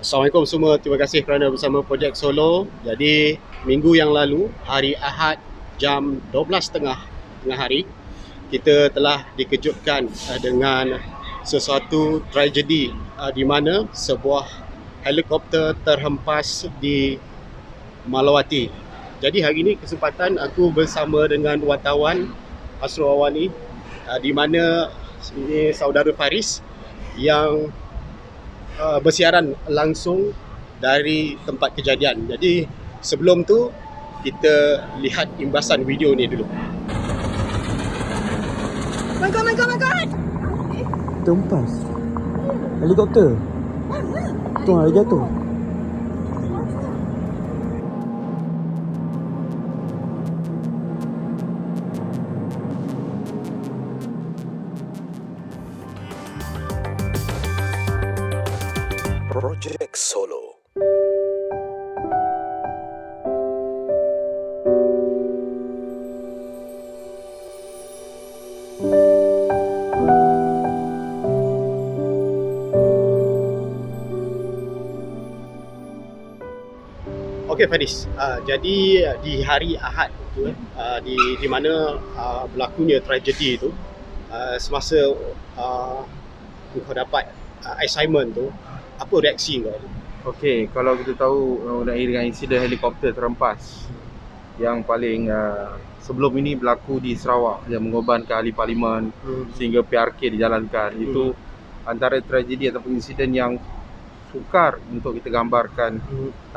Assalamualaikum semua, terima kasih kerana bersama Projek Solo. Jadi minggu yang lalu, hari Ahad jam 12.30 tengah hari, kita telah dikejutkan dengan sesuatu tragedi di mana sebuah helikopter terhempas di Malawati. Jadi hari ini kesempatan aku bersama dengan wartawan Asrul Awani, di mana ini saudara Faris yang bersiaran langsung dari tempat kejadian. Jadi sebelum tu kita lihat imbasan video ni dulu. My god, my god, my god! Terhempas helikopter. Tu ada jatuh. Projek Solo. Okey Faris, jadi di hari Ahad tu, di mana berlakunya tragedi tu, semasa kau dapat assignment tu, apa reaksi kau? Okey, kalau kita tahu mengenai dengan insiden helikopter terhempas yang paling sebelum ini berlaku di Sarawak yang mengorbankan ahli parlimen sehingga PRK dijalankan, itu antara tragedi ataupun insiden yang sukar untuk kita gambarkan.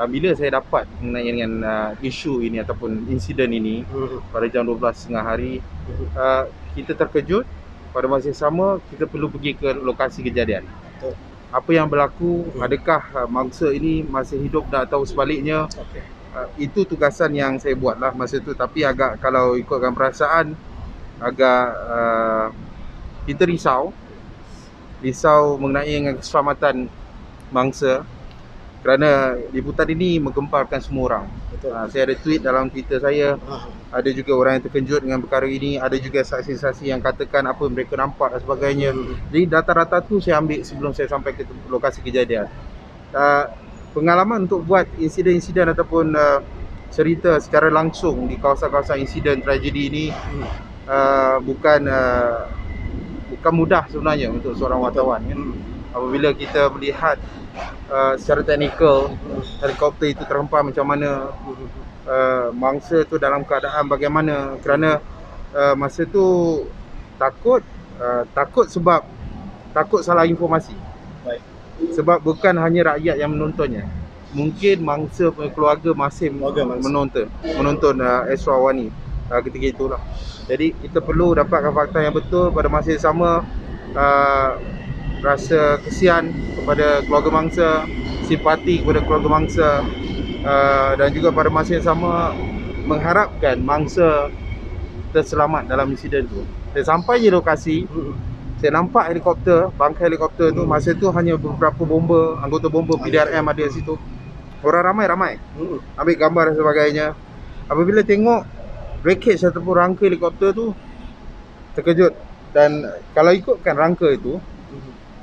Bila saya dapat mengenai dengan isu ini ataupun insiden ini pada jam 12.30 hari, kita terkejut. Pada masa yang sama kita perlu pergi ke lokasi kejadian. Betul. Apa yang berlaku, adakah mangsa ini masih hidup dan atau sebaliknya. Okey. Itu tugasan yang saya buatlah masa tu, tapi agak kalau ikutkan perasaan agak kita risau mengenai dengan keselamatan mangsa kerana liputan ini menggemparkan semua orang. Betul. Saya ada tweet dalam Twitter saya, ada juga orang yang terkejut dengan perkara ini, ada juga saksi-saksi yang katakan apa mereka nampak dan sebagainya. Jadi data-data tu saya ambil sebelum saya sampai ke lokasi kejadian. Pengalaman untuk buat insiden-insiden ataupun cerita secara langsung di kawasan-kawasan insiden tragedi ini bukan mudah sebenarnya untuk seorang wartawan, kan? Apabila kita melihat secara teknikal helikopter itu terhempas macam mana, mangsa tu dalam keadaan bagaimana, kerana masa tu takut sebab takut salah informasi. Baik. Sebab bukan hanya rakyat yang menontonnya, mungkin mangsa punya keluarga masih menonton Asrul Awani ketika itulah. Jadi kita perlu dapatkan fakta yang betul. Pada masa yang sama rasa kesian kepada keluarga mangsa, simpati kepada keluarga mangsa, dan juga pada masa yang sama mengharapkan mangsa terselamat dalam insiden tu. Saya sampai di lokasi, saya nampak helikopter, bangkai helikopter tu. Masa tu hanya beberapa bomba, anggota bomba PDRM ada di situ. Orang ramai ambil gambar dan sebagainya. Apabila tengok wreckage ataupun rangka helikopter tu, terkejut. Dan kalau ikutkan rangka itu,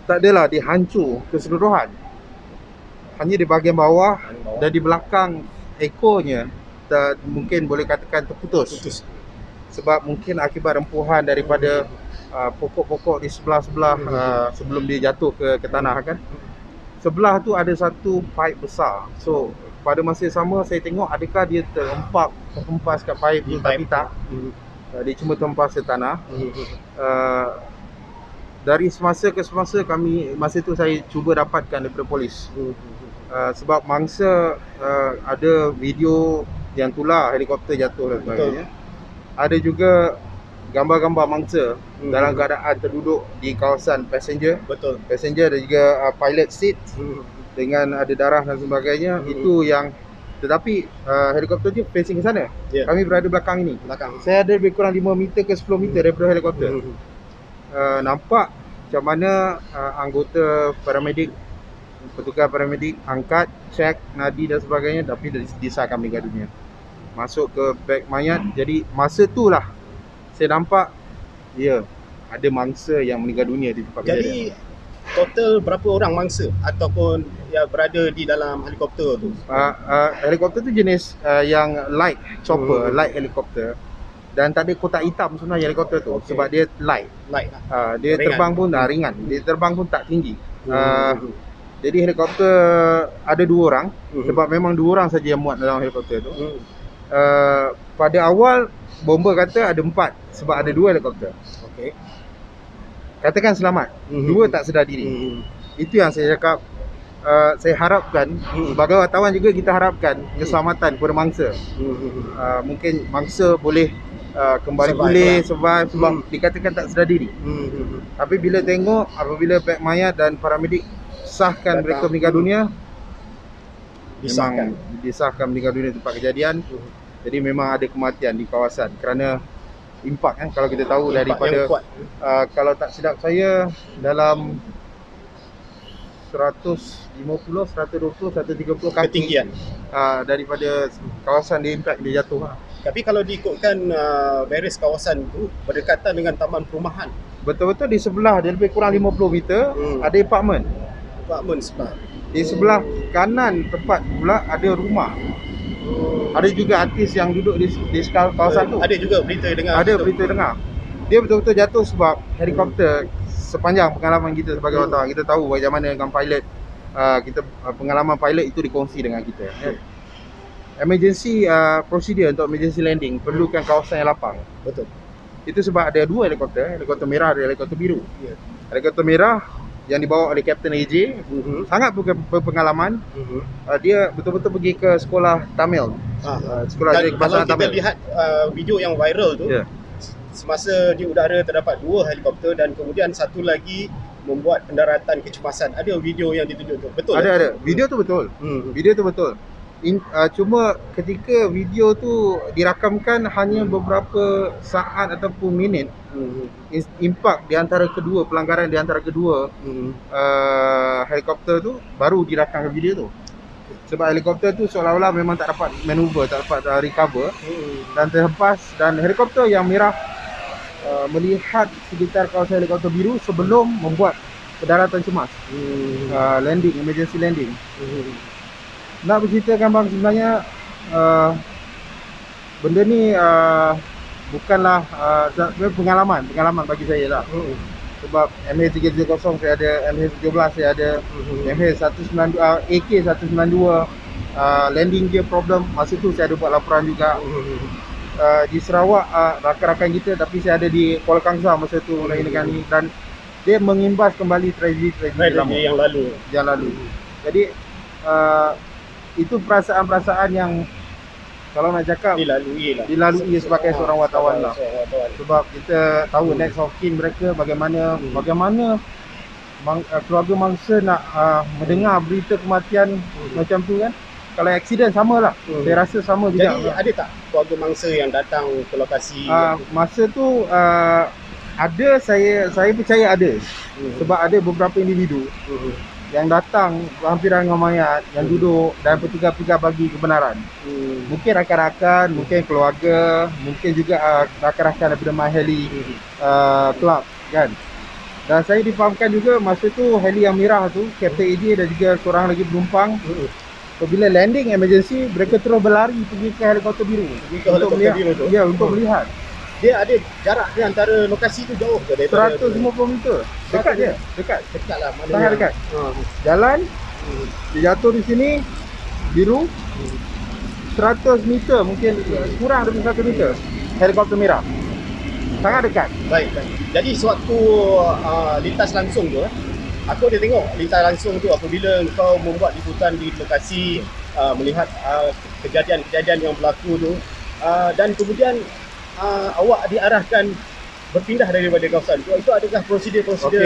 tak adalah dihancur keseluruhan, hanya di bahagian bawah dan di belakang ekornya mungkin boleh katakan terputus. Sebab mungkin akibat rempuhan daripada pokok-pokok di sebelah-sebelah sebelum dia jatuh ke tanah, kan. Sebelah tu ada satu pipe besar. So pada masa yang sama saya tengok adakah dia terhempas kat pipe tu, tapi tak. Dia cuma terhempas ke tanah. Dari semasa ke semasa masa tu saya cuba dapatkan daripada polis. Sebab mangsa ada video yang tular helikopter jatuh dan sebagainya. Ada juga gambar-gambar mangsa dalam keadaan terduduk di kawasan passenger. Betul. Passenger dan juga pilot seat dengan ada darah dan sebagainya. Itu yang, tetapi helikopter tu facing ke sana. Kami berada belakang ini. Saya ada lebih kurang 5 meter ke 10 meter daripada helikopter. Nampak macam mana anggota paramedik, petugas paramedik angkat, cek nadi dan sebagainya, tapi disahkan meninggal dunia. Masuk ke beg mayat. Jadi masa itulah saya nampak ada mangsa yang meninggal dunia di tempat kejadian. Jadi total berapa orang mangsa ataupun yang berada di dalam helikopter tu? Helikopter tu jenis yang light chopper, light helikopter. Dan tak ada kotak hitam sebenarnya helikopter tu, sebab dia light. Light lah. Dia Ringan. terbang pun ringan. Dia terbang pun tak tinggi. Jadi helikopter ada 2 orang, sebab memang 2 orang saja yang muat dalam helikopter tu. Pada awal bomber kata ada 4 sebab ada 2 helikopter. Okey. Katakan selamat, 2 tak sedar diri. Itu yang saya cakap. Saya harapkan sebagai wartawan juga kita harapkan keselamatan kepada mangsa. Mungkin mangsa boleh kembali pulih, survive sebab dikatakan tak sedar diri. Tapi bila tengok apabila beg mayat dan paramedik sahkan mereka meninggal dunia, disahkan meninggal dunia tempat kejadian. Jadi memang ada kematian di kawasan kerana impak kan, kalau kita tahu Impak daripada yang kuat. kalau tak silap saya dalam 150, 120, 130 kaki Ketinggian. daripada kawasan dia impact, dia jatuh lah. Tapi kalau diikutkan various kawasan tu berdekatan dengan taman perumahan. Betul-betul di sebelah dia lebih kurang 50 meter ada apartment. Apartment sebab. Di sebelah kanan tepat pula ada rumah. Ada juga artis yang duduk di kawasan tu. Ada juga berita dengar. Ada berita dengar. Dia betul-betul jatuh sebab helikopter. Sepanjang pengalaman kita sebagai wartawan, kita tahu bagaimana dengan pilot. Pengalaman pilot itu dikongsi dengan kita. Emergency procedure untuk emergency landing perlukan kawasan yang lapang. Betul. Itu sebab ada 2 helikopter merah dan helikopter biru. Ya. Helikopter merah yang dibawa oleh Kapten AJ sangat berpengalaman. Dia betul-betul pergi ke sekolah Tamil. Sekolah Dan bahasa kalau kita Tamil. lihat video yang viral tu, semasa di udara terdapat 2 helikopter dan kemudian satu lagi membuat pendaratan kecemasan. Ada video yang ditunjuk tu. Betul? Ada. Video tu betul. Video tu betul. Cuma ketika video tu dirakamkan hanya beberapa saat ataupun minit, impak di antara kedua, pelanggaran di antara kedua helikopter tu baru dirakamkan video tu. Sebab helikopter tu seolah-olah memang tak dapat manuver, tak dapat recover dan terhempas. Dan helikopter yang merah melihat sekitar kawasan helikopter biru sebelum membuat pendaratan cemas, landing, emergency landing. Nak berceritakan bang, sebenarnya benda ni bukanlah pengalaman bagi saya lah. Sebab MH330 saya ada, MH17 saya ada, MH192, AK192 landing dia problem. Masa tu saya ada buat laporan juga. Di Sarawak rakan-rakan kita, tapi saya ada di Kuala Kangsar masa tu lain dengan ni, dan dia mengimbas kembali tragedi yang lalu. Jadi itu perasaan-perasaan yang kalau nak cakap dilalui sebagai seorang wartawan lah. Sebab kita tahu next of kin mereka bagaimana keluarga mangsa nak mendengar berita kematian macam tu kan. Kalau aksiden samalah. Saya rasa sama juga. Jadi ada tak keluarga mangsa yang datang ke lokasi? Masa tu ada, saya percaya ada. Sebab ada beberapa individu yang datang berhampiran dengan mayat, yang duduk dan bertiga-tiga bagi kebenaran. Mungkin rakan-rakan, mungkin keluarga, mungkin juga rakan-rakan daripada My Heli Club kan. Dan saya difahamkan juga masa tu heli yang merah tu, Kapten AJ dan juga seorang lagi penumpang, apabila landing emergency, mereka terus berlari pergi ke helikopter biru untuk melihat. Ya, untuk melihat. Dia ada jarak dia antara lokasi tu jauh ke daripada 150 meter. Dekat je, dekat lah, sangat dekat. Jalan dia jatuh di sini biru 100 meter, mungkin kurang dari 100 meter. Helikopter merah. Sangat dekat. Baik. Jadi sewaktu lintas langsung tu, aku ada tengok lintas langsung tu apabila kau membuat liputan di lokasi, melihat kejadian-kejadian yang berlaku tu, dan kemudian awak diarahkan berpindah daripada kawasan tu. Itu adakah prosedur-prosedur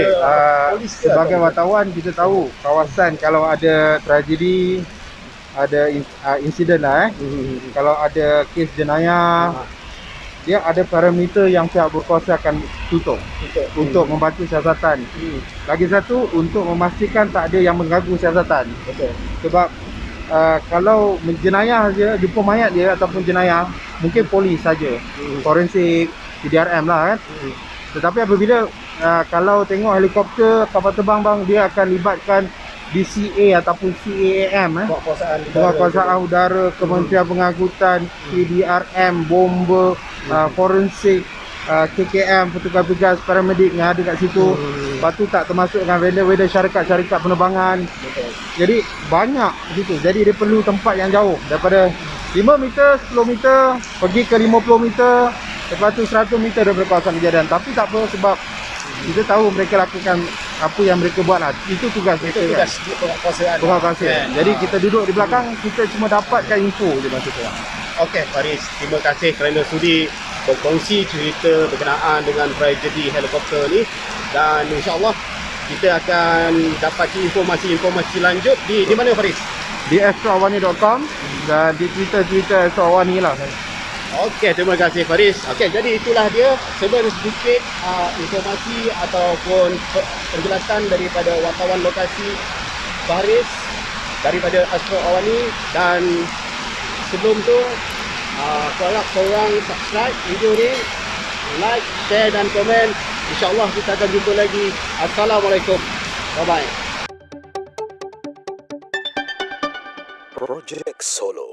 polis ke? Sebagai wartawan kita tahu kawasan kalau ada tragedi, ada insiden lah kalau ada kes jenayah, dia ada parameter yang pihak berkuasa akan tutup untuk membantu siasatan. Lagi satu, untuk memastikan tak ada yang mengganggu siasatan. Betul. Sebab kalau jenayah je, jumpa mayat dia ataupun jenayah, mungkin polis saja, forensik, PDRM lah kan. Tetapi apabila kalau tengok helikopter kapal terbang bang, dia akan libatkan DCA ataupun CAAM Penguasaan Udara, Kementerian Pengangkutan, PDRM, bomba, forensik, KKM, petugas-petugas paramedik yang ada kat situ. Lepas tu tak termasuk dengan vendor-vendor syarikat-syarikat penerbangan. Jadi banyak situ. Jadi dia perlu tempat yang jauh daripada 5 meter, 10 meter pergi ke 50 meter, lepas tu 100 meter daripada kawasan kejadian. Tapi tak apa, sebab kita tahu mereka lakukan apa yang mereka buat lah. Itu tugas mereka. Tugas penguasaan. Jadi kita duduk di belakang, kita cuma dapatkan info je masa tu. Okey, Faris, terima kasih kerana sudi berkongsi cerita berkenaan dengan tragedi helikopter ni, dan insya-Allah kita akan dapat informasi-informasi lanjut di mana, Faris? Di astro.awani.com dan di Twitter Astro.awani lah. Okey, terima kasih Faris. Okey, jadi itulah dia sedikit informasi ataupun penjelasan daripada wartawan lokasi Faris daripada Astro Awani. Dan sebelum tu harap korang subscribe video ni, like, share dan komen. InsyaAllah kita akan jumpa lagi. Assalamualaikum. Bye bye. Project Solo.